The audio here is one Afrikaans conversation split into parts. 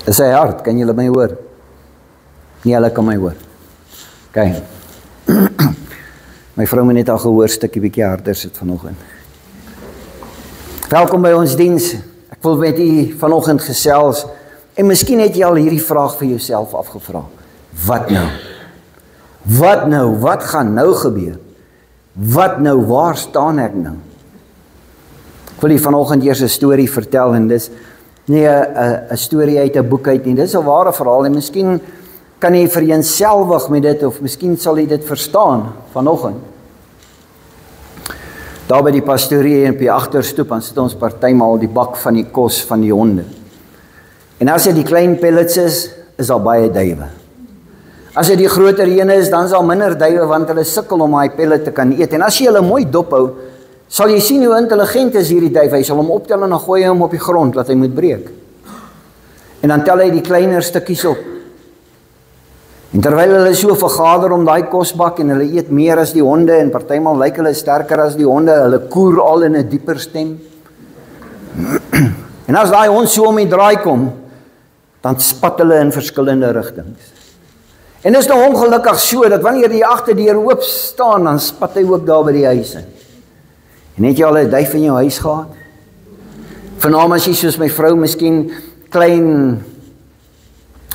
Is sy hard, kan julle my hoor? Nee, hulle kan my hoor. Kijk. My vrou moet net al gehoor stukkie bietjie harder sit vanoggend. Welkom by ons diens. Ek wil met u vanoggend gesels. En miskien het jy al hierdie vraag vir jouself afgevra. Wat nou? Wat nou? Wat gaan nou gebeur? Wat nou? Waar staan ek nou? Ek wil u vanoggend eers 'n storie vertel en dis nie 'n storie uit 'n boek uit nie. Dis 'n ware verhaal en miskien kan jy vereenselwig met dit of miskien sal jy dit verstaan vanoggend. Daar by die pastorie en op die agterstoep, dan sit ons partymal die bak van die kos van die honde. En as dit die klein pellets is daar baie duwe. As dit die groter ene is, dan is daar minder duwe want hulle sukkel om daai pellet te kan eet. En as jy hulle mooi dophou, sal jy sien hoe intelligent is hierdie duif. Hy sal hom optel en dan gooi hy hom op die grond laat hy moet breek. En dan tel hy die kleiner stukkies op. En terwyl hulle so vergader om daai kosbak en hulle eet meer as die honde en partymal lyk hulle sterker as die honde, hulle koer al in 'n dieper stem. En as daai hond so om die draai kom, dan spat hulle in verskillende rigtings. En is nou ongelukkig so dat wanneer die agterdeur oop staan, dan spat hy ook daar by die huis in. En het jy al 'n duif in jou huis gehad? Veral as jy soos my vrou miskien klein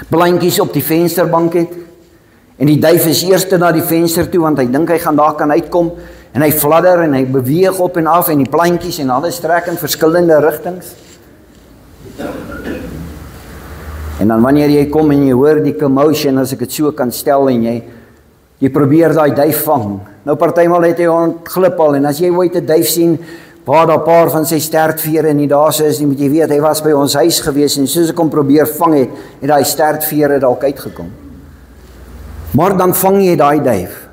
plantjies op die vensterbank het. En die duif is eerste na die venster toe, want hy dink hy gaan daar kan uitkom, en hy fladder en hy beweeg op en af, en die plantjies en alles trek in verskillende rigtings. En dan wanneer jy kom en jy hoor die commotion, as ek dit so kan stel, en jy probeer daai duif vang. Nou partymal het hy ontglip al, en as jy ooit 'n duif sien, waar daar 'n paar van sy stertvere nie daar is nie, moet jy weet, hy was by ons huis gewees, en soos ek hom probeer vang het daai stertvere dalk uitgekom. Maar dan vang jy daai duif.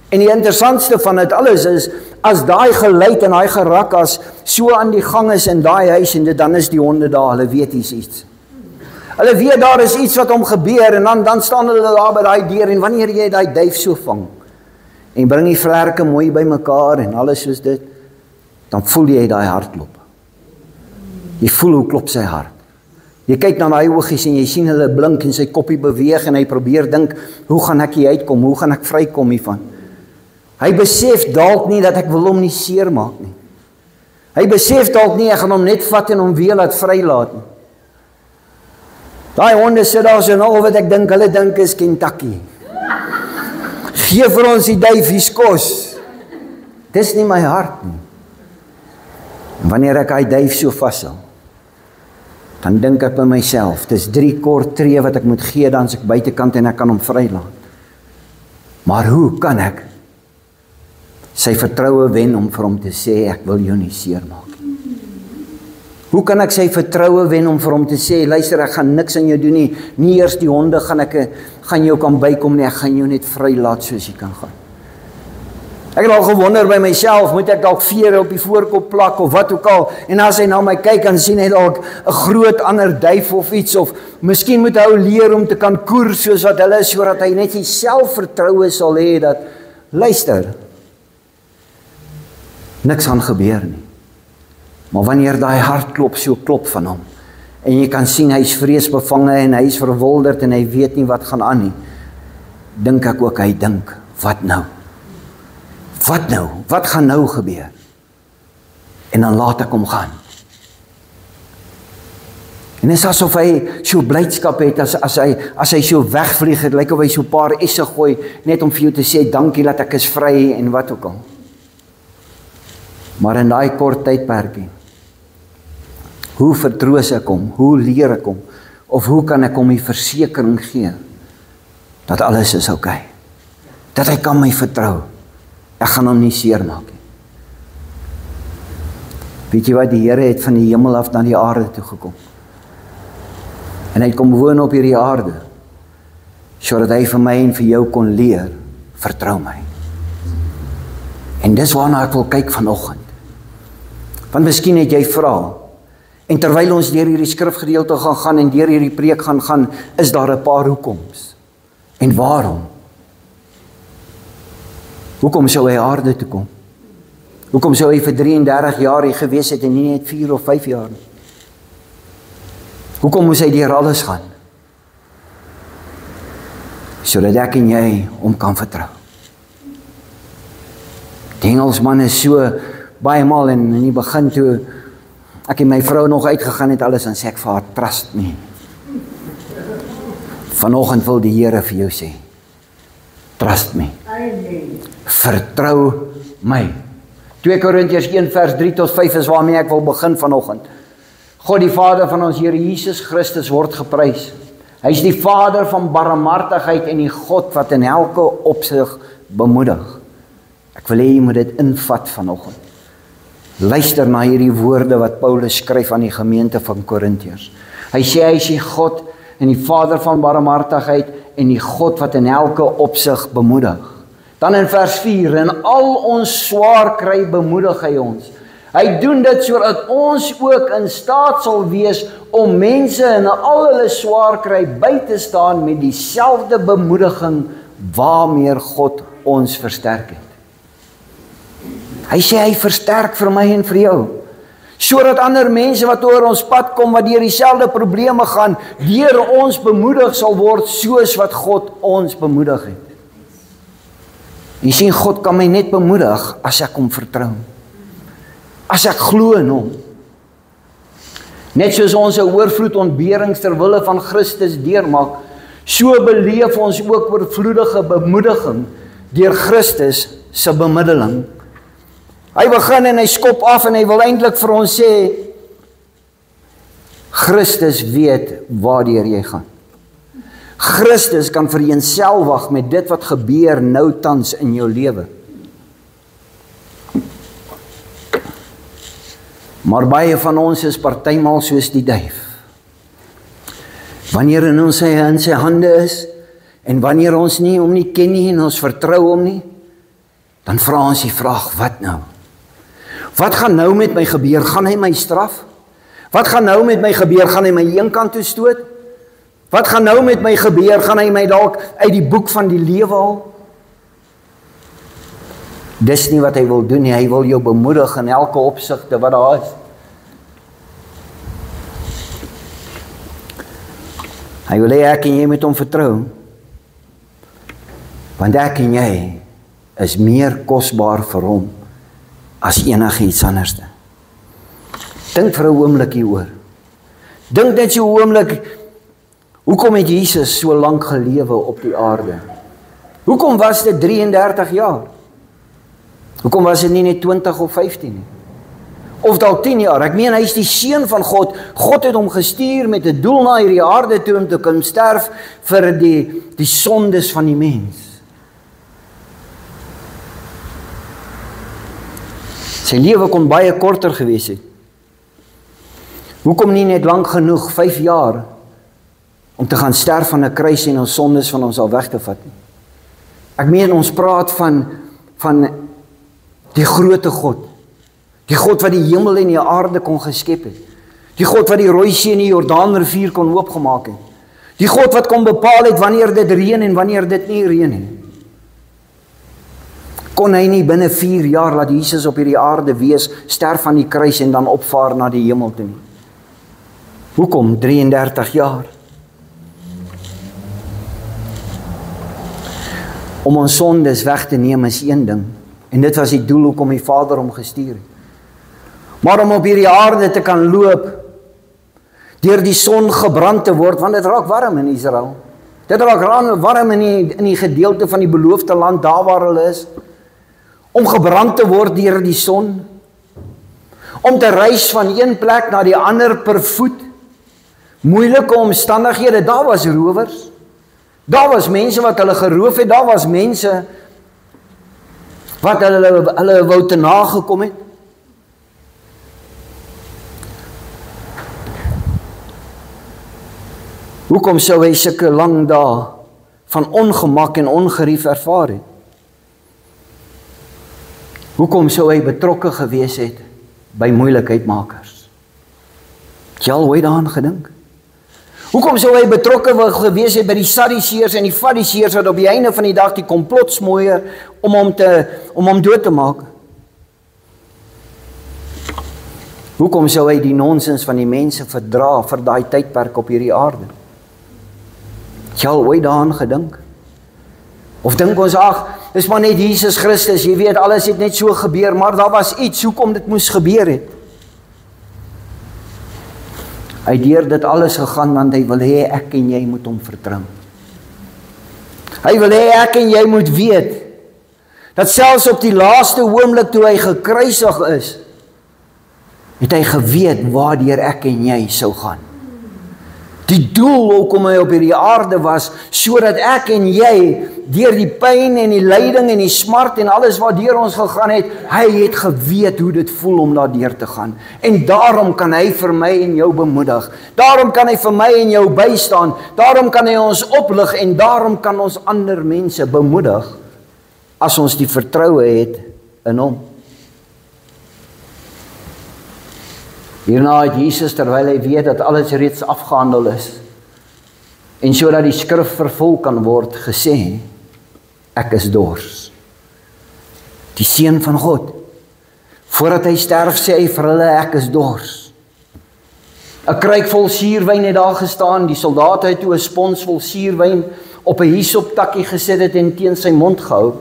En die interessantste van dit alles is, as daai geluid en daai gerakas so aan die gang is in daai huis, en dan is die honde daar, hulle weet iets. Hulle weet daar is iets wat om gebeur, en dan staan hulle daar by daai deur, en wanneer jy daai duif so vang, en bring die vlerke mooi by mekaar, en alles soos dit, dan voel jy daai hartklop. Jy voel hoe klop sy hart. Jy kyk na daai oogies en jy sien hulle blink en sy koppie beweeg en hy probeer dink, hoe gaan ek hier uitkom, hoe gaan ek vrykom hiervan? Hy besef dalk nie dat ek wil hom nie seermaak nie. Hy besef dalk nie, ek gaan hom net vat en hom weer laat vrylaat nie. Daai honde sit daar so nou wat ek dink, hulle dink is Kentucky. Gee vir ons die duif, hier's kos. Dis nie my hart nie. En wanneer ek hy duif so vashou, dan dink ek by myself, dis 3 kort tree wat ek moet gee, dan is ek buitekant en ek kan hom vrylaat. Maar hoe kan ek sy vertroue wen om vir hom te sê, ek wil jou nie seermaak nie? Hoe kan ek sy vertroue wen om vir hom te sê, luister, ek gaan niks aan jou doen nie, nie eers die honde gaan jou kan bykom nie, ek gaan jou net vrylaat soos jy kan gaan. Ek het al gewonder by myself, moet ek dalk vere op die voorkop plak of wat ook al, en as hy na my kyk, dan sien hy dalk 'n groot ander duif of iets, of miskien moet hy leer om te kan koer soos wat hulle is, sodat hy net die selfvertroue sal hê dat, luister, niks gaan gebeur nie. Maar wanneer daai hartklop so klop van hom, en jy kan sien hy is vreesbevange en hy is verwilderd en hy weet nie wat gaan aan nie, dink ek ook, hy dink, wat nou? Wat nou? Wat gaan nou gebeur? En dan laat ek hom gaan. En dit is asof hy so blydskap het, as hy so wegvlieg het, lyk of hy so 'n paar esse gooi, net om vir jou te sê, dankie dat ek is vry, en wat ook al. Maar in daai kort tydperkie, hoe vertroos ek hom? Hoe leer ek hom? Of hoe kan ek hom die versekering gee, dat alles is oukei? Dat hy kan my vertrou? Ek gaan hom nie seermaak nie. Weet jy wat, die Here het van die hemel af na die aarde toe gekom. En hy het kom woon op hierdie aarde, sodat hy vir my en vir jou kon leer, vertrou my. En dis waarna ek wil kyk vanoggend. Want miskien het jy vra, en terwyl ons deur hierdie skrifgedeelte gaan en deur hierdie preek gaan, is daar 'n paar hoekoms. En waarom? Hoekom sou hy aarde toe kom? Hoekom sou hy vir 33 jaar hier gewees het en nie net 4 of 5 jaar nie? Hoekom moes hy deur alles gaan? Sodat ek en jy hom kan vertrou. Die Engelsman is so baie maal en in die begin toe ek en my vrou nog uitgegaan het alles en sê ek vir haar, trust me. Vanoggend wil die Here vir jou sê, trust me. Vertrou my. 2 Korintiërs 1 vers 3 tot 5 is waarmee ek wil begin vanoggend. God die Vader van ons Here Jesus Christus word geprys. Hy is die Vader van barmhartigheid en die God wat in elke opsig bemoedig. Ek wil hê jy moet dit invat vanoggend. Luister na hierdie woorde wat Paulus skryf aan die gemeente van Korintiërs. Hy sê hy is die God en die Vader van barmhartigheid en die God wat in elke opsig bemoedig. Dan in vers 4, in al ons swaar kry bemoedig hy ons. Hy doen dit sodat ons ook in staat sal wees om mense in al hulle swaar kry by te staan met dieselfde bemoediging waarmee God ons versterk het. Hy sê hy versterk vir my en vir jou, sodat ander mense wat oor ons pad kom, wat deur dieselfde probleme gaan, deur ons bemoedig sal word, soos wat God ons bemoedig het. Jy sien, God kan my net bemoedig as ek hom vertrou. As ek glo in hom. Net soos ons 'n oorvloed ontberings ter wille van Christus deurmaak, so beleef ons ook oorvloedige bemoediging deur Christus se bemiddeling. Hy begin en hy skop af en hy wil eintlik vir ons sê, Christus weet waardeur jy gaan. Christus kan vereenselwig met dit wat gebeur nou tans in jou lewe. Maar baie van ons is partymal soos die duif. Wanneer ons in sy hande is, en wanneer ons nie hom nie ken nie en ons vertrou hom nie, dan vra ons die vraag, wat nou? Wat gaan nou met my gebeur? Gaan hy my straf? Wat gaan nou met my gebeur? Gaan hy my een kant toe stoot? Wat gaan nou met my gebeur? Gaan hy my dalk uit die boek van die lewe haal? Dis nie wat hy wil doen nie. Hy wil jou bemoedig in elke opsigte wat daar is. Hy wil hê ek en jy met hom vertrou. Want ek en jy is meer kosbaar vir hom as enigiets anderste. Dink vir 'n oomblik hieroor. Dink net so 'n oomblik, hoekom het Jesus so lank gelewe op die aarde? Hoekom was dit 33 jaar? Hoekom was dit nie net 20 of 15 nie? Of dalk 10 jaar? Ek meen, hy is die seun van God. God het hom gestuur met 'n doel na hierdie aarde toe om te kan sterf vir die sondes van die mens. Sy lewe kon baie korter gewees het. Hoekom nie net lank genoeg, 5 jaar, om te gaan sterf aan 'n kruis en ons sondes van ons al weg te vat nie? Ek meen, ons praat van die grootte God. Die God wat die hemel en die aarde kon geskep het. Die God wat die Rooi See en die Jordaanrivier kon oopgemaak het. Die God wat kon bepaal het wanneer dit reën en wanneer dit nie reën nie. Kon hy nie binne 4 jaar laat Jesus op hierdie aarde wees, sterf aan die kruis en dan opvaar na die hemel toe nie? Hoekom 33 jaar? Om ons sondes weg te neem is een ding, en dit was die doel hoekom die Vader hom gestuur het. Maar om op hierdie aarde te kan loop, deur die son gebrand te word, want dit raak warm in Israel. Dit raak warm in die gedeelte van die beloofde land, daar waar hulle is. Om gebrand te word deur die son. Om te reis van een plek na die ander per voet. Moeilike omstandighede, daar was rowers. Daar was mense wat hulle geroof het, daar was mense wat hulle wou te nagekom het. Hoekom sou hy sulke lang dae van ongemak en ongerief ervaar het? Hoekom sou hy betrokke gewees het by moeilikheidmakers? Het jy al ooit daaraan gedink? Hoekom sou hy betrokke gewees het by die Sadduseërs en die Fariseërs wat op die einde van die dag die komplot smoeier om hom dood te maak? Hoekom sou hy die nonsens van die mense verdra vir daai tydperk op hierdie aarde? Het jy al ooit daaraan gedink? Of dink ons, ag, dis maar net Jesus Christus, jy weet, alles het net so gebeur, maar daar was iets, hoekom dit moes gebeur het? Hy het deur dit alles gegaan, want hy wil hê ek en jy moet hom vertrou. Hy wil hê ek en jy moet weet, dat selfs op die laaste oomblik toe hy gekruisig is, het hy geweet waardeur ek en jy sou gaan. Die doel hoekom hy op hierdie aarde was, sodat ek en jy deur die pyn en die lyding en die smart en alles wat deur ons gegaan het, hy het geweet hoe dit voel om daardeur te gaan. En daarom kan hy vir my en jou bemoedig. Daarom kan hy vir my en jou bystaan. Daarom kan hy ons oplig en daarom kan ons ander mense bemoedig as ons die vertroue het in hom. Hierna het Jesus, terwyl hy weet dat alles reeds afgehandel is, en sodat die skrif vervul kan word, gesê, ek is dors. Die Seun van God, voordat hy sterf, sê hy vir hulle, ek is dors. 'n kruik vol suurwyn het daar gestaan, die soldate het toe 'n spons vol suurwyn op 'n hisoptakkie gesit het en teen sy mond gehou.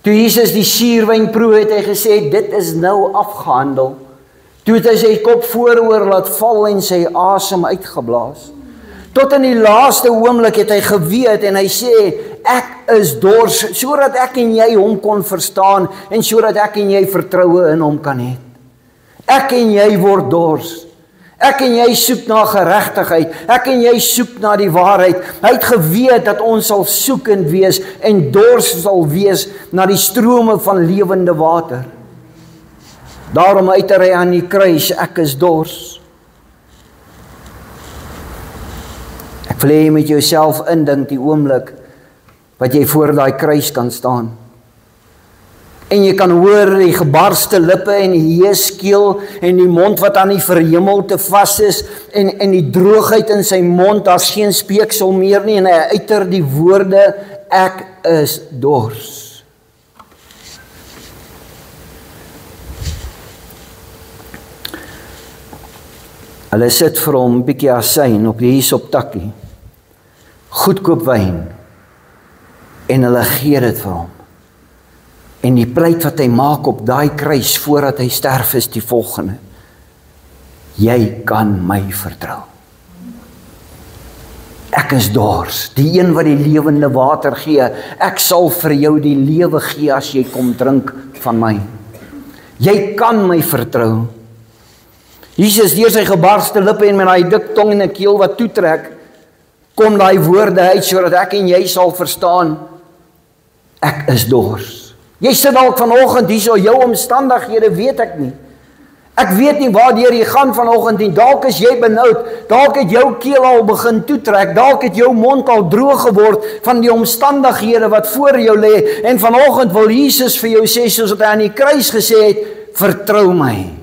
Toe Jesus die suurwyn proe, het hy gesê, dit is nou afgehandel. Toe het hy sy kop vooroor laat val en sy asem uitgeblaas. Tot in die laaste oomblik het hy geweet en hy sê, ek is dors, sodat ek en jy hom kon verstaan en sodat ek en jy vertroue in hom kan hê. Ek en jy word dors. Ek en jy soek na geregtigheid. Ek en jy soek na die waarheid. Hy het geweet dat ons sal soekend wees en dors sal wees na die strome van lewende water. Daarom uiter hy aan die kruis, ek is dors. Ek wil hê jy met jouself indink die oomblik wat jy voor daai kruis kan staan. En jy kan hoor die gebarste lippe en die heeskeel en die mond wat aan die verhemelte vas is en die droogheid in sy mond, daar's geen speeksel meer nie en hy uiter die woorde, ek is dors. Hulle sit vir hom 'n bietjie asyn op die hisoptakkie, goedkoop wyn, en hulle gee dit vir hom. En die pleit wat hy maak op daai kruis voordat hy sterf is die volgende: jy kan my vertrou. Ek is dors, die een wat die lewende water gee. Ek sal vir jou die lewe gee as jy kom drink van my. Jy kan my vertrou. Jesus deur sy gebarste lippe en met daai dik tong en 'n keel wat toetrek, kom daai woorde uit sodat ek en jy sal verstaan, ek is dors. Jy sit dalk vanoggend hier so, jou omstandighede weet ek nie. Ek weet nie waardeur jy gaan vanoggend nie. Dalk is jy benoud, dalk het jou keel al begin toetrek, dalk het jou mond al droog geword van die omstandighede wat voor jou lê. En vanoggend wil Jesus vir jou sê, soos wat hy aan die kruis gesê het, vertrou my.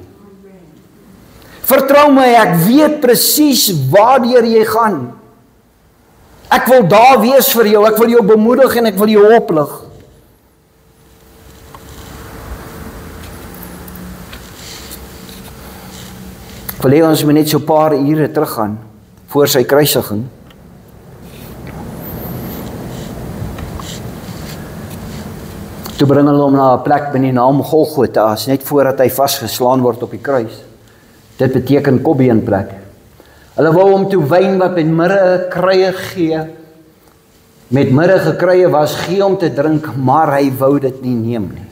Vertrou my, ek weet presies waardeur jy gaan. Ek wil daar wees vir jou, ek wil jou bemoedig en ek wil jou oplig. Ek wil hê ons moet net so 'n paar ure teruggaan voor sy kruisiging. Toe bring hulle hom na 'n plek met die naam Golgotha, net voordat hy vasgeslaan word op die kruis. Dit beteken kobbeenplek. Hulle wou hom toe wyn wat met mirre kruie gee, met mirre gekruie was, gee om te drink, maar hy wou dit nie neem nie.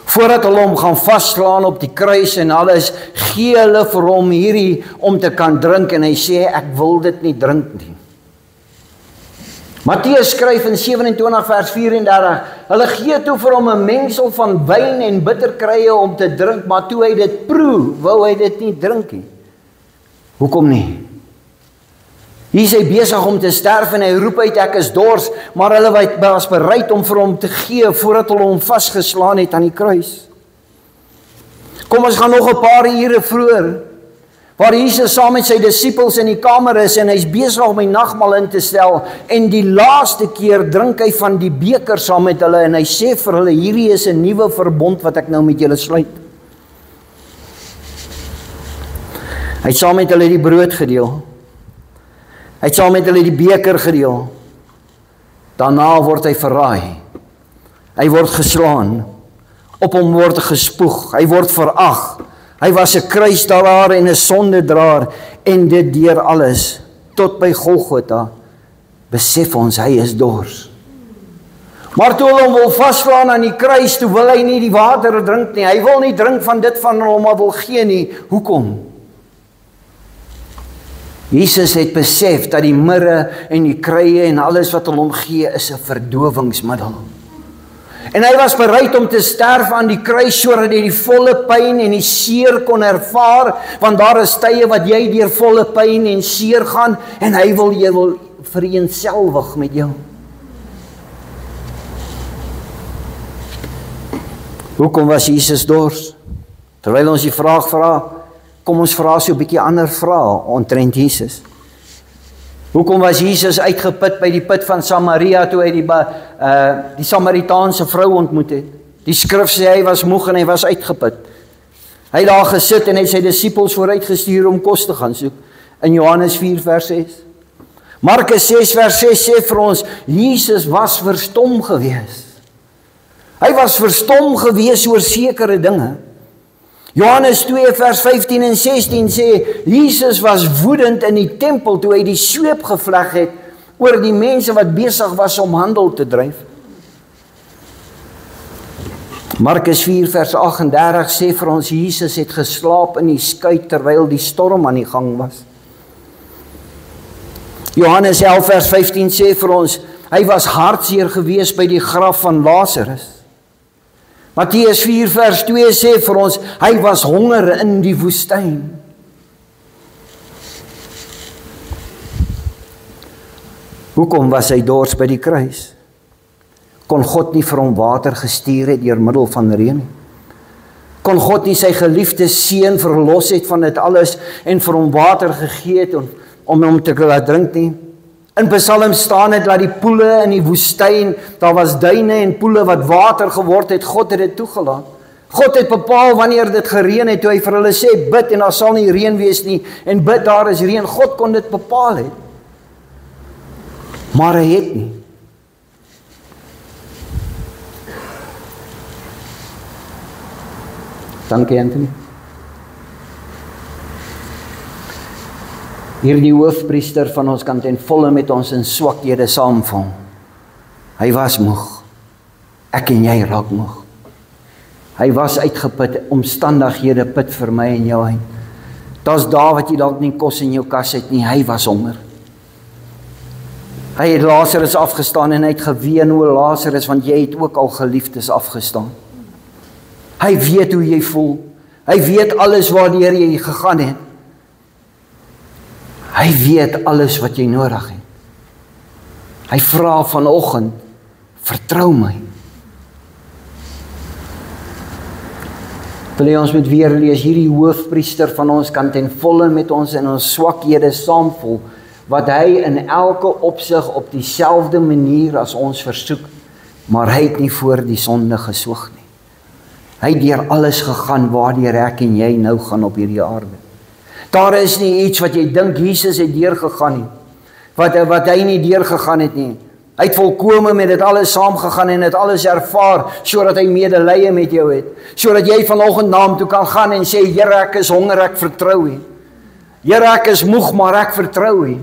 Voordat hulle hom gaan vasslaan op die kruis en alles, gee hulle vir hom hierdie om te kan drink en hy sê, ek wil dit nie drink nie. Matteus skryf in 27 vers 34, hulle gee toe vir hom 'n mengsel van wyn en bitterkruie om te drink, maar toe hy dit proe, wou hy dit nie drink nie. Hoekom nie? Hier is hy besig om te sterf en hy roep uit, ek is dors, maar hulle was bereid om vir hom te gee voordat hulle hom vasgeslaan het aan die kruis. Kom ons gaan nog 'n paar ure vroeër, waar Jesus saam met sy disippels in die kamer is en hy's besig om die nagmaal in te stel en die laaste keer drink hy van die beker saam met hulle en hy sê vir hulle, hierdie is 'n nuwe verbond wat ek nou met julle sluit. Hy het saam met hulle die brood gedeel. Hy het saam met hulle die beker gedeel. Daarna word hy verraai. Hy word geslaan. Op hom word gespoeg. Hy word verag. Hy was 'n kruisdraer en 'n sondedraer en dit deur alles tot by Golgotha besef ons hy is dors. Maar toe hulle hom wil vaslaan aan die kruis, toe wil hy nie die water drink nie. Hy wil nie drink van dit van hom maar wil gee nie. Hoekom? Jesus het besef dat die mirre en die kruie en alles wat hulle hom gee is 'n verdowingsmiddel. En hy was bereid om te sterf aan die kruis sodat hy die volle pyn en die seer kon ervaar, want daar is tye wat jy deur volle pyn en seer gaan en hy wil jy wil vereenselwig met jou. Hoekom was Jesus dors? Terwyl ons die vraag vra, kom ons vra so 'n bietjie ander vrae omtrent Jesus. Hoekom was Jesus uitgeput by die put van Samaria toe hy die Samaritaanse vrou ontmoet het? Die skrif sê hy was moeg en hy was uitgeput. Hy het daar gesit en hy het sy disippels vooruitgestuur om kos te gaan soek. In Johannes 4 vers 6. Markus 6 vers 6 sê vir ons, Jesus was verstom gewees. Hy was verstom gewees oor sekere dinge. Johannes 2 vers 15 en 16 sê, Jesus was woedend in die tempel toe hy die sweep gevleg het oor die mense wat besig was om handel te dryf. Markus 4 vers 38 sê vir ons, Jesus het geslaap in die skuit terwyl die storm aan die gang was. Johannes 11 vers 15 sê vir ons, hy was hartseer gewees by die graf van Lazarus. Matteus 4 vers 2 sê vir ons, hy was honger in die woestyn. Hoekom was hy dors by die kruis? Kon God nie vir hom water gestuur het deur middel van reën nie? Kon God nie sy geliefde seun verlos het van dit alles en vir hom water gegee het om hom te laat drink nie? In Psalm staan het dat die poele in die woestyn, daar was duine en poele wat water geword het, God het dit toegelaat. God het bepaal wanneer dit gereën het, toe hy vir hulle sê, bid en daar sal nie reën wees nie, en bid daar is reën. God kon dit bepaal het. Maar hy het nie. Dankie Anthony. Hierdie hoofpriester van ons kan ten volle met ons in swakhede saamval. Hy was moeg. Ek en jy raak moeg. Hy was uitgeput, omstandighede put vir my en jou uit. Daar's daar wat jy dalk nie kos in jou kas het nie, hy was honger. Hy het Lazarus afgestaan en hy het geween oor Lazarus, want jy het ook al geliefdes afgestaan. Hy weet hoe jy voel. Hy weet alles waardeur jy gegaan het. Hy weet alles wat jy nodig het. Hy vra vanoggend, vertrou my. Wil jy ons met weer lees, hierdie hoofpriester van ons kan ten volle met ons in ons swakhede saamvoel, wat hy in elke opsig op dieselfde manier as ons versoek, maar hy het nie voor die sonde gesoog nie. Hy het deur alles gegaan waardeur ek en jy nou gaan op hierdie aarde. Daar is nie iets wat jy dink Jesus het deurgegaan nie, wat hy nie deurgegaan het nie. Hy het volkome met dit alles saamgegaan en dit alles ervaar, sodat hy medelee met jou het, sodat jy vanoggend na hom toe kan gaan en sê, Here, ek is honger, ek vertrou U. Here, ek is moeg, maar ek vertrou U.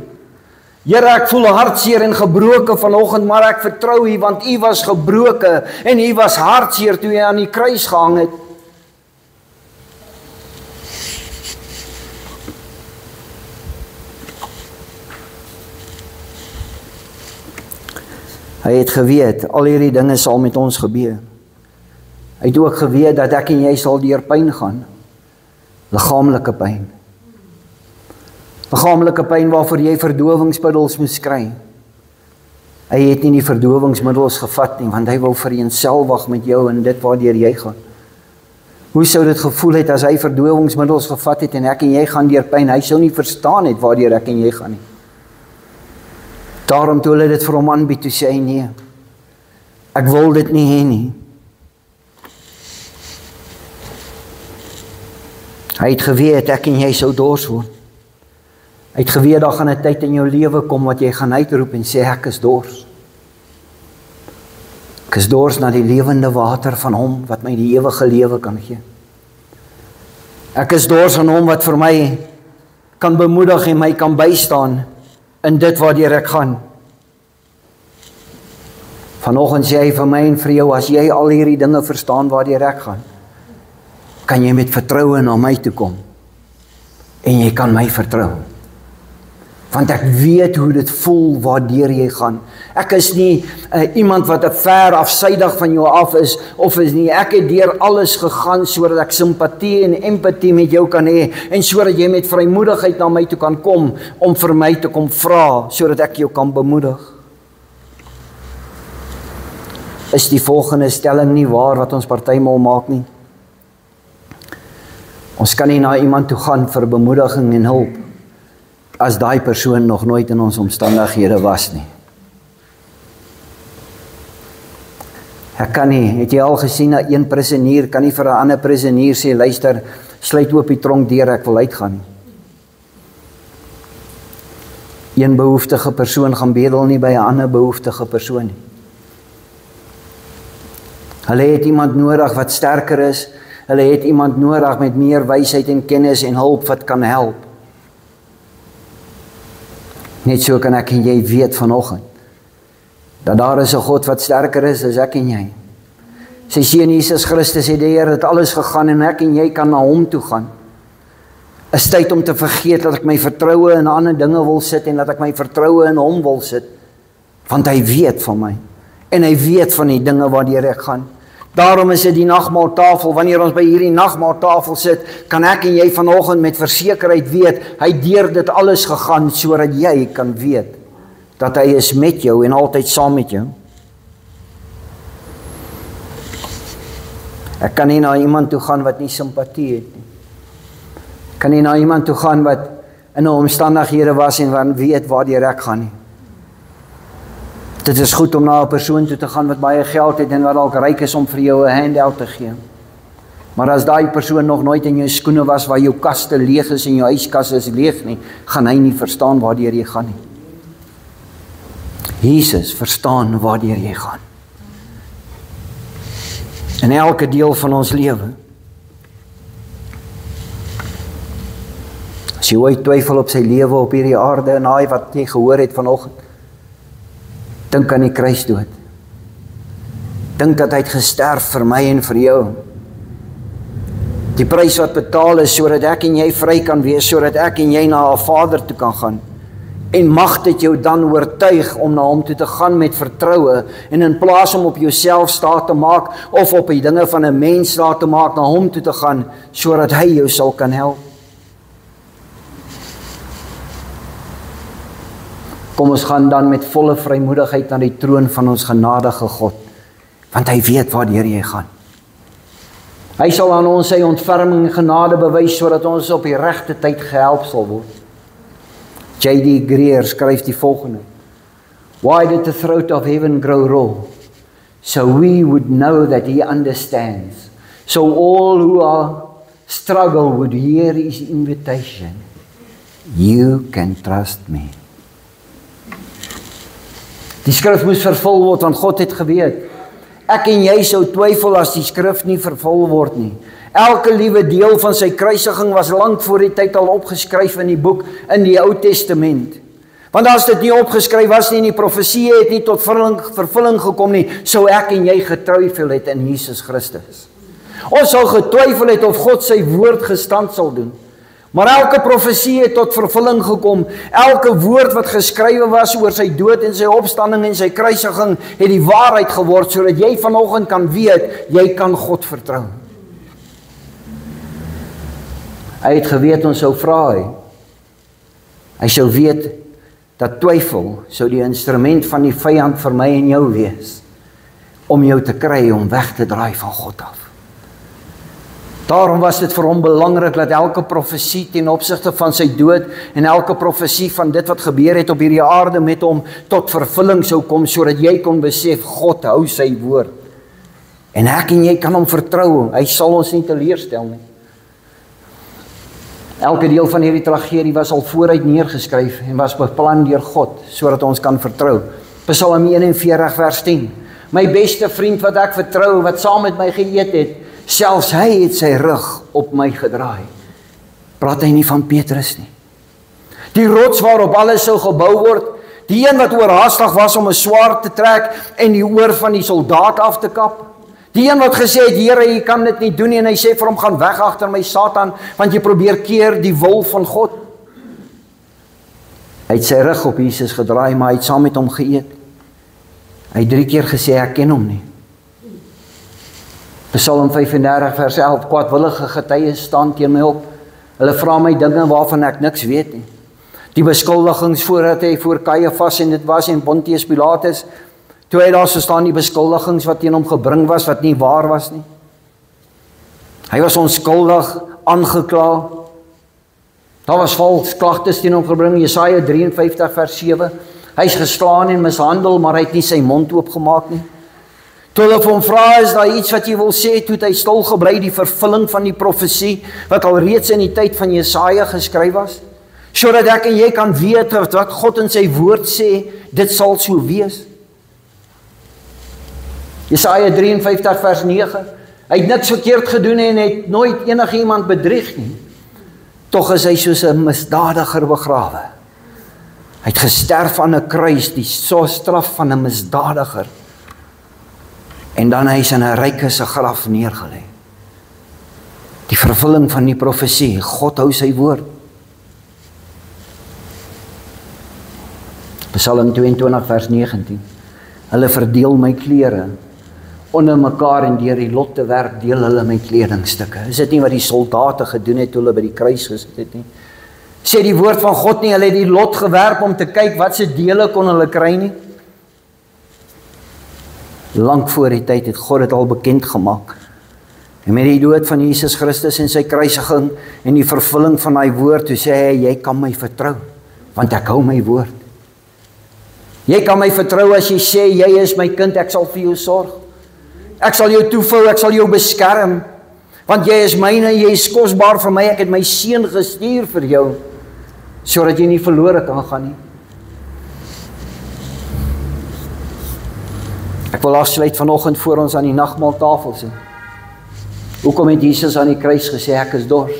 Here, ek voel hartseer en gebroke vanoggend, maar ek vertrou U, want U was gebroke en U was hartseer toe U aan die kruis gehang het. Hy het geweet, al hierdie dinge sal met ons gebeur. Hy het ook geweet dat ek en jy sal deur pyn gaan. Liggaamlike pyn. Liggaamlike pyn waarvoor jy verdowingsmiddels moes kry. Hy het nie die verdowingsmiddels gevat nie, want hy wil vereenselwig met jou in dit waardeur jy gaan. Hoe sou dit gevoel het as hy verdowingsmiddels gevat het en ek en jy gaan deur pyn? Hy sou nie verstaan het waardeur ek en jy gaan nie. Daarom toe hulle dit vir hom aanbied, toe sê hy nee, ek wil dit nie hê nie. Hy het geweet ek en jy sou dors word. Hy het geweet daar gaan 'n tyd in jou lewe kom wat jy gaan uitroep en sê ek is dors. Ek is dors na die lewende water van hom wat my die ewige lewe kan gee. Ek is dors aan hom wat vir my kan bemoedig en my kan bystaan in dit waardeur ek gaan. Vanoggend sê hy vir my en vir jou, as jy al hierdie dinge verstaan waardeur ek gaan, kan jy met vertroue na my toe kom. En jy kan my vertrou. Want ek weet hoe dit voel waardeur jy gaan. Ek is nie iemand wat 'n ver afsydig van jou af is, of is nie, ek het deur alles gegaan, sodat ek simpatie en empatie met jou kan hê, en sodat jy met vrymoedigheid na my toe kan kom, om vir my te kom vra, sodat ek jou kan bemoedig. Is die volgende stelling nie waar wat ons partymal maak nie? Ons kan nie na iemand toe gaan vir bemoediging en hulp, as daai persoon nog nooit in ons omstandighede was nie. Ek kan nie, het jy al gesien dat een prisonier kan nie vir 'n ander prisonier sê, luister, sluit oop die tronk deur, ek wil uitgaan nie. Een behoeftige persoon gaan bedel nie by 'n ander behoeftige persoon nie. Hulle het iemand nodig wat sterker is, hulle het iemand nodig met meer wysheid en kennis en hulp wat kan help. Net so kan ek en jy weet vanoggend, dat daar is 'n God wat sterker is as ek en jy. Sy seun Jesus Christus het deur dit alles gegaan en ek en jy kan na hom toe gaan. Is tyd om te vergeet dat ek my vertroue in ander dinge wil sit en dat ek my vertroue in hom wil sit. Want hy weet van my en hy weet van die dinge waardeur ek gaan. Daarom is dit die nagmaaltafel. Wanneer ons by hierdie nagmaaltafel sit, kan ek en jy vanoggend met versekerheid weet, hy het deur dit alles gegaan, sodat jy kan weet dat hy is met jou en altyd saam met jou. Ek kan nie na iemand toe gaan wat nie simpatie het nie. Ek kan nie na iemand toe gaan wat in 'n omstandighede was en wat weet waardeur ek gaan nie. Dit is goed om na 'n persoon toe te gaan wat baie geld het en wat dalk ryk is om vir jou 'n handout te gee. Maar as daai persoon nog nooit in jou skoene was, waar jou kaste leeg is en jou yskas is leeg nie, gaan hy nie verstaan waardeur jy gaan nie. Jesus verstaan waardeur jy gaan. In elke deel van ons lewe. As jy ooit twyfel op sy lewe op hierdie aarde en daai wat jy gehoor het vanoggend, dink aan die kruisdood. Dink dat hy het gesterf vir my en vir jou. Die prys wat betaal is sodat ek en jy vry kan wees, sodat ek en jy na 'n Vader toe kan gaan. En mag dit jou dan oortuig om na hom toe te gaan met vertroue en in plaas om op jouself staat te maak of op die dinge van 'n mens staat te maak, na hom toe te gaan sodat hy jou sal kan help. Kom ons gaan dan met volle vrymoedigheid na die troon van ons genadige God, want hy weet waardeur jy gaan. Hy sal aan ons sy ontferming en genade bewys sodat ons op die regte tyd gehelp sal word. J.D. Greer skryf die volgende: Why did the throat of heaven grow raw? So we would know that he understands. So all who are struggle would hear his invitation. You can trust me. Die skrif moes vervul word, want God het geweet. Ek en jy sou twyfel as die skrif nie vervul word nie. Elke liewe deel van sy kruisiging was lank voor die tyd al opgeskryf in die boek, in die Ou Testament. Want as dit nie opgeskryf was nie, en die profesie het nie tot vervulling gekom nie, sou ek en jy getwyfel het in Jesus Christus. Ons sal getwyfel het of God sy woord gestand sal doen. Maar elke profesie het tot vervulling gekom. Elke woord wat geskrywe was oor sy dood en sy opstanding en sy kruisiging, het die waarheid geword, sodat jy vanoggend kan weet, jy kan God vertrou. Hy het geweet ons sou vra. Hy sou weet dat twyfel sou die instrument van die vyand vir my en jou wees, om jou te kry om weg te draai van God af. Daarom was dit vir hom belangrik dat elke profesie ten opsigte van sy dood en elke profesie van dit wat gebeur het op hierdie aarde met hom tot vervulling sou kom, sodat jy kon besef, God hou sy woord. En ek en jy kan hom vertrou, hy sal ons nie teleurstel nie. Elke deel van hierdie tragedie was al vooruit neergeskryf en was beplan deur God, sodat ons kan vertrou. Psalm 41 vers 10. My beste vriend wat ek vertrou, wat saam met my geëet het, selfs hy het sy rug op my gedraai. Praat hy nie van Petrus nie. Die rots waarop alles sou gebou word, die een wat oorhaastig was om 'n swaard te trek en die oor van die soldaat af te kap. Die een wat gesê het, Here, jy kan dit nie doen nie, en hy sê vir hom, gaan weg agter my Satan, want jy probeer keer die wil van God. Hy het sy rug op Jesus gedraai, maar hy het saam met hom geëet. Hy het 3 keer gesê, ek ken hom nie. Psalm 35 vers 11, kwaadwillige getuies staan teen my op. Hulle vra my dinge waarvan ek niks weet nie. Die beskuldigings voordat hy voor Caiaphas en dit was en Pontius Pilatus, toe hy daar so staan die beskuldigings wat teen hom gebring was, wat nie waar was nie. Hy was onskuldig aangekla. Daar was vals klagtes teen hom gebring, Jesaja 53 vers 7. Hy is geslaan en mishandel, maar hy het nie sy mond oopgemaak nie. Toe hulle vir hom vra, is daar iets wat jy wil sê, toe het hy stil gebly, die vervulling van die profesie, wat al reeds in die tyd van Jesaja geskryf was, sodat ek en jy kan weet wat God in sy woord sê, dit sal so wees. Jesaja 53 vers 9, hy het niks verkeerd gedoen en het nooit enige iemand bedrieg nie. Tog is hy soos 'n misdadiger begrawe. Hy het gesterf aan 'n kruis, die straf van 'n misdadiger. En dan hy is in 'n ryke se graf neergelê. Die vervulling van die profesie, God hou sy woord. Psalm 22 vers 19. Hulle verdeel my klere onder mekaar en deur die lot te werk deel hulle my kledingstukke. Is dit nie wat die soldate gedoen het toe hulle by die kruis gesit het nie? Sê die woord van God nie, hulle het die lot gewerp om te kyk wat se dele kon hulle kry nie? Lang voor die tyd het God dit al bekend gemaak. En met die dood van Jesus Christus en sy kruisiging en die vervulling van hy woord, toe sê hy, jy kan my vertrou, want ek hou my woord. Jy kan my vertrou as jy sê, jy is my kind, ek sal vir jou sorg. Ek sal jou toevou, ek sal jou beskerm, want jy is myne, jy is kosbaar vir my, ek het my seun gestuur vir jou, sodat jy nie verlore kan gaan nie. Ek wil afsluit vanoggend voor ons aan die nagmaaltafel sit. Hoekom het Jesus aan die kruis gesê, ek is dors?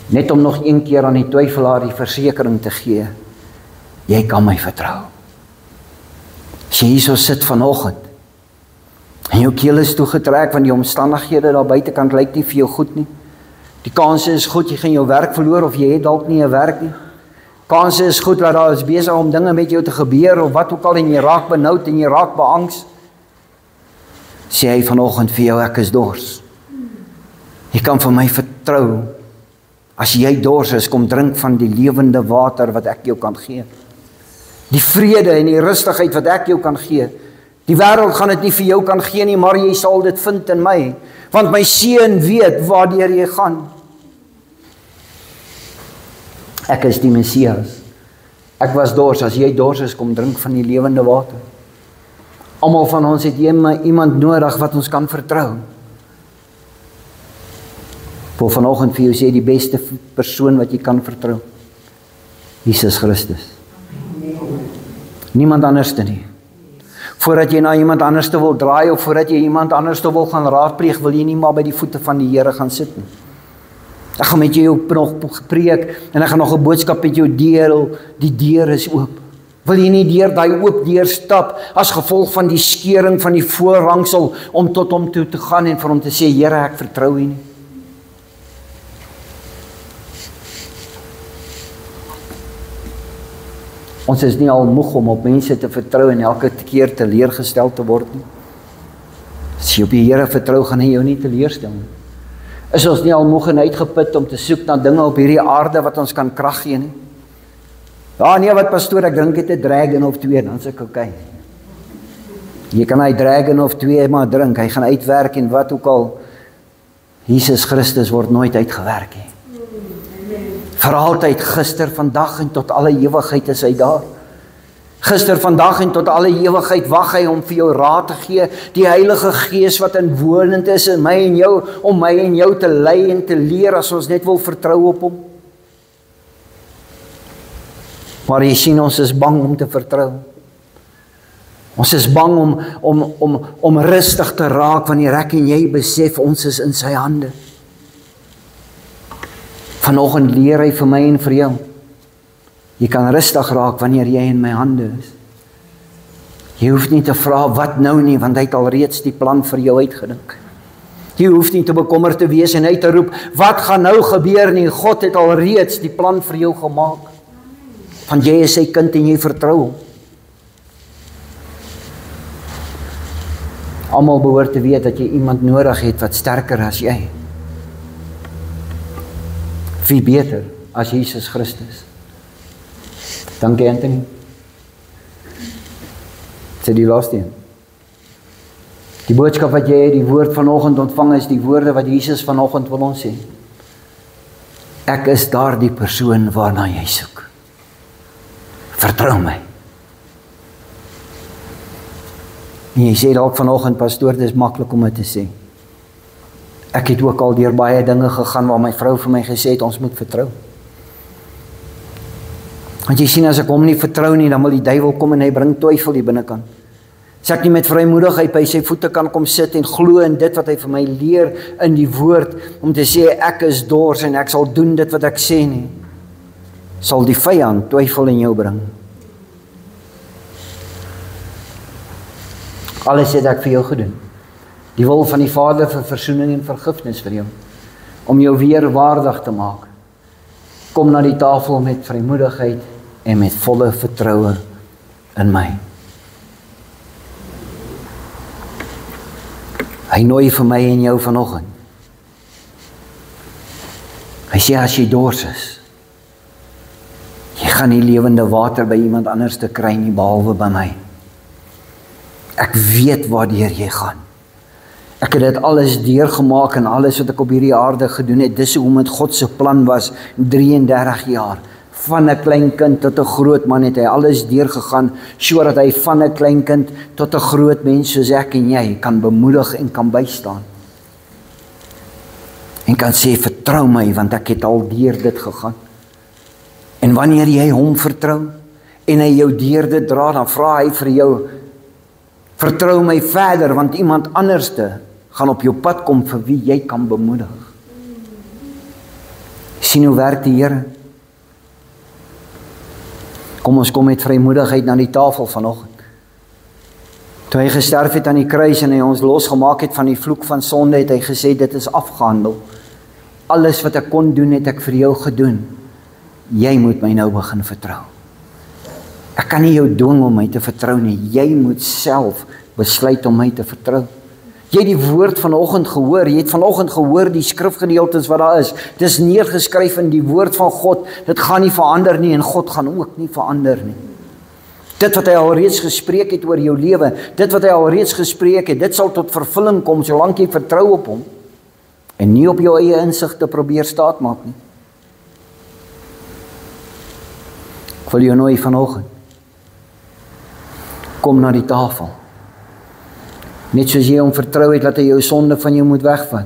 Net om nog een keer aan die twyfelaar die versekering te gee, jy kan my vertrou. As jy hier so sit vanoggend, en jou keel is toegetrek, want die omstandighede daar buitekant lyk nie vir jou goed nie. Die kanse is goed, jy gaan jou werk verloor, of jy het dalk nie 'n werk nie. Kanse is goed, dat daar is besig om dinge met jou te gebeur, of wat ook al, en jy raak benoud, en jy raak beangs. Sê hy vanoggend vir jou, ek is dors. Jy kan vir my vertrou. As jy dors is, kom drink van die lewende water wat ek jou kan gee. Die vrede en die rustigheid wat ek jou kan gee. Die wêreld gaan dit nie vir jou kan gee nie, maar jy sal dit vind in my, want my seun weet waardeur jy gaan. Ek is die Messias. Ek was dors, as jy dors is, kom drink van die lewende water. Almal van ons het iemand nodig wat ons kan vertrou. Ek wil vanoggend vir jou sê, die beste persoon wat jy kan vertrou, Jesus Christus. Niemand anders nie. Voordat jy na iemand anders te wil draai, of voordat jy iemand anders te wil gaan raadpleeg, wil jy nie maar by die voete van die Here gaan sit nie. Ek gaan met jou nog preek, en ek gaan nog 'n boodskap met jou deel, die deur is oop. Wil jy nie deur daai oop deur stap, as gevolg van die skering van die voorhangsel, om tot hom toe te gaan, en vir hom te sê, Here, ek vertrou U nie. Ons is nie al moeg om op mense te vertrou en elke keer teleurgestel te word nie. As jy op die Here vertrou, gaan hy jou nie teleurstel nie. Is ons nie al moeg en uitgeput om te soek na dinge op hierdie aarde wat ons kan krag gee nie? Ja, nee, wat pastoor, ek drink het 'n dragon of 2, dan sê ek okay. Jy kan hy dragon of 2 maar drink, hy gaan uitwerk en wat ook al. Jesus Christus word nooit uitgewerk nie. Vir altyd, gister, vandag en tot alle ewigheid is hy daar. Gister, vandag en tot alle ewigheid wag hy om vir jou raad te gee, die Heilige Gees wat inwonend is in my en jou, om my en jou te lei en te leer as ons net wil vertrou op hom. Maar jy sien, ons is bang om te vertrou. Ons is bang om rustig te raak wanneer ek en jy besef ons is in sy hande. Vanoggend leer hy vir my en vir jou. Jy kan rustig raak wanneer jy in my hande is. Jy hoef nie te vra wat nou nie, want hy het alreeds die plan vir jou uitgedink. Jy hoef nie te bekommerd te wees en uit te roep, wat gaan nou gebeur nie? God het alreeds die plan vir jou gemaak. Want jy is sy kind en jy vertrou hom. Almal behoort te weet dat jy iemand nodig het wat sterker as jy. Wie beter as Jesus Christus? Dankie Anthony. Dit die laaste een. Die boodskap wat jy die woord vanoggend ontvang is die woorde wat Jesus vanoggend wil ons sê. Ek is daar die persoon waarna jy soek. Vertrou my. En jy sê dalk vanoggend, pastoor, dit is maklik om dit te sê. Ek het ook al deur baie dinge gegaan waar my vrou vir my gesê het, ons moet vertrou. Want jy sien, as ek hom nie vertrou nie, dan wil die duiwel kom en hy bring twyfel hier binnekant. As ek nie met vrymoedigheid by sy voete kan kom sit en glo in dit wat hy vir my leer in die woord, om te sê ek is dors en ek sal doen dit wat ek sê nie, sal die vyand twyfel in jou bring. Alles het ek vir jou gedoen. Die wil van die Vader vir versoening en vergifnis vir jou, om jou weer waardig te maak. Kom na die tafel met vrymoedigheid en met volle vertroue in my. Hy nooi vir my en jou vanoggend. Hy sê as jy dors is, jy gaan nie lewende water by iemand anders te kry nie, behalwe by my. Ek weet waardeur jy gaan. Ek het dit alles deurgemaak en alles wat ek op hierdie aarde gedoen het, dis hoe met God se plan was, 33 jaar. Van 'n klein kind tot 'n groot man het hy alles deurgegaan, sodat hy van 'n klein kind tot 'n groot mens soos ek en jy kan bemoedig en kan bystaan. En kan sê, vertrou my, want ek het al deur dit gegaan. En wanneer jy hom vertrou, en hy jou deur dit dra, dan vra hy vir jou, vertrou my verder, want iemand anderste gaan op jou pad kom vir wie jy kan bemoedig. Sien hoe werk die Here? Kom ons kom met vrymoedigheid na die tafel vanoggend. Toe hy gesterf het aan die kruis en hy ons losgemaak het van die vloek van sonde, het hy gesê, dit is afgehandel. Alles wat ek kon doen, het ek vir jou gedoen. Jy moet my nou begin vertrou. Ek kan nie jou dwing om my te vertrou nie. Jy moet self besluit om my te vertrou. Jy het die woord vanoggend gehoor. Jy het vanoggend gehoor die skrifgedeeltes wat daar is. Dit is neergeskryf in die woord van God. Dit gaan nie verander nie en God gaan ook nie verander nie. Dit wat hy alreeds gespreek het oor jou lewe, dit wat hy alreeds gespreek het, dit sal tot vervulling kom solank jy vertrou op hom en nie op jou eie insig te probeer staatmaak nie. Ek wil jou nooi vanoggend. Kom na die tafel. Net soos jy hom vertrou het, dat hy jou sonde van jou moet wegvat.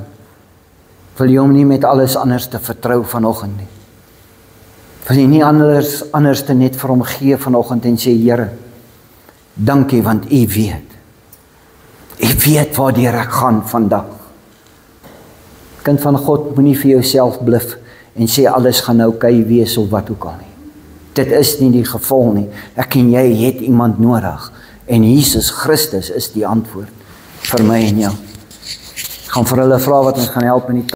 Wil jy hom nie met alles anders te vertrou vanoggend nie. Wil jy nie anders te net vir hom gee vanoggend en sê, Here, dankie want U weet. U weet waardeur ek gaan vandag. Kind van God, moenie vir jouself bluf en sê alles gaan nou oukei wees of wat ook al nie. Dit is nie die geval nie. Ek en jy het iemand nodig. En Jesus Christus is die antwoord vir my en jou. Ek gaan vir hulle vra wat ons gaan help in die